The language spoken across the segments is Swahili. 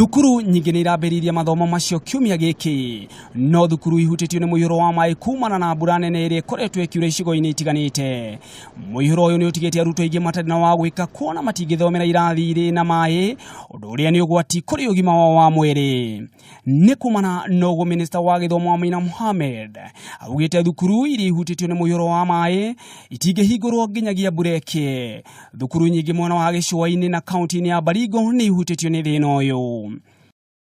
Thukuru nyingi ni irambĩrĩirie mathomo macio kiumia giki, no thukuru ihutitio ni muiyuro wa maai kuumana na mbura nene ĩrĩa ĩkoretwo ĩkiura icigo-inĩ itiganite. Muiyuro ũyũ nĩ ũtigĩte arutwo aingĩ matarĩ na wa gwĩka kuona matingĩthomera irathi irĩ na maai, ũndũ ũrĩa nĩ ũgwati kũrĩ ũgima wao wa mwĩrĩ. Nĩ kumana noguo Minista wa Githomo Amina Mohammed augĩte thukuru iria ihutitio ni muiyuro wa maai itingĩhingũrwo nginyagia mbura ĩkie. Thukuru nyingĩ mwena wa gĩcũa-inĩ na kaunti-inĩ ya Baringo nĩ ihutitio nĩ thĩna ũyũ.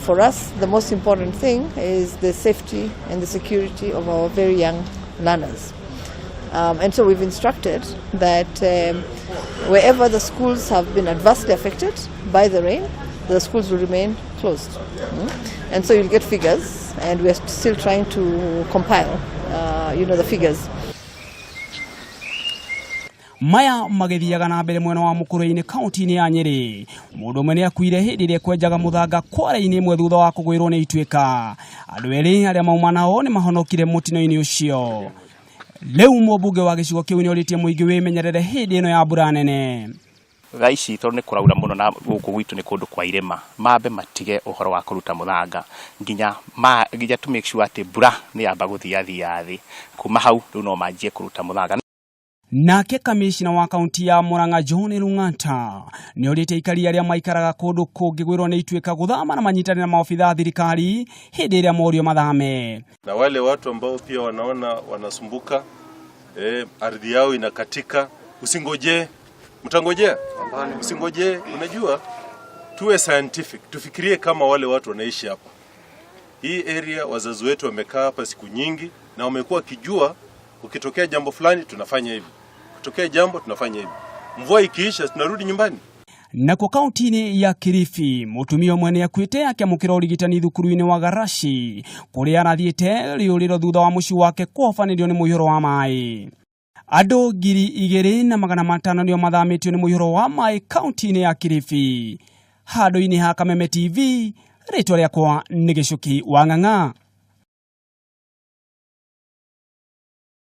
For us, the most important thing is the safety and the security of our very young learners. And so we've instructed that wherever the schools have been adversely affected by the rain, the schools will remain closed. And so you'll get figures, and we're still trying to compile, the figures. Maya magithiaga na mbere mwena wa thukuru-ini kaunti-ini ya Nyeri. Mũndũ ũmwe nĩ akuire hĩndĩ ĩrĩa kwenjaga mũthanga kware-inĩ ĩmwe thutha wa kũgwĩrwo nĩ ituĩka. Andũ erĩ arĩa mauma nao nĩ mahonokire mũtino-inĩ ũcio. Rĩu mũmbunge wa gĩcigo kĩu nĩ orĩtie mũingĩ wĩmenyerere hĩndĩ ĩno ya mbura nene. Gaici tondũ nĩ kũraura mũno na gũkũ gwitũ nĩ kũndũ kwa irĩma, mambe matige ũhoro wa kũruta mũthanga nginya to make sure atĩ mbura nĩ yamba gũthiathia thĩ. Kuma hau rĩu no manjie kũruta mũthanga. Nake kamishina wa kaunti ya Murang'a John Lung'ata nĩ orĩte aikari arĩa maikaraga kũndũ kũngĩgwĩrwo nĩ ituĩka gũthama na manyitane na maofitha thirikari hĩndĩ ĩrĩa morio mathame. Na wale watu ambao pia wanaona wanasumbuka, ardhi yao inakatika, usingoje, mtangojea, usingoje. Unajua, tuwe scientific, tufikirie kama wale watu wanaishi hapa. Hii area wazazi wetu wamekaa hapa siku nyingi na wamekuwa kijua ukitokea jambo fulani tunafanya hivi, kutokea jambo tunafanya hivi, mvua ikiisha tunarudi nyumbani. Na kwa kaunti-ini ya Kilifi, mutumia ũmwe nĩ akuĩte akĩamũkĩra ũrigitani thukuru-inĩ wa Garashi kũrĩa arathiĩte rĩũrĩro thutha wa mũciĩ wake kũhobanĩrio nĩ mũiyũro wa maai. Andũ 2,500 nĩo mathamĩtio nĩ mũiyũro wa maai kaunti-inĩ ya Kilifi. Handũ-inĩ ha Kameme TV, rĩtwa rĩakwa nĩ Gĩcuki wa Ng'ang'a.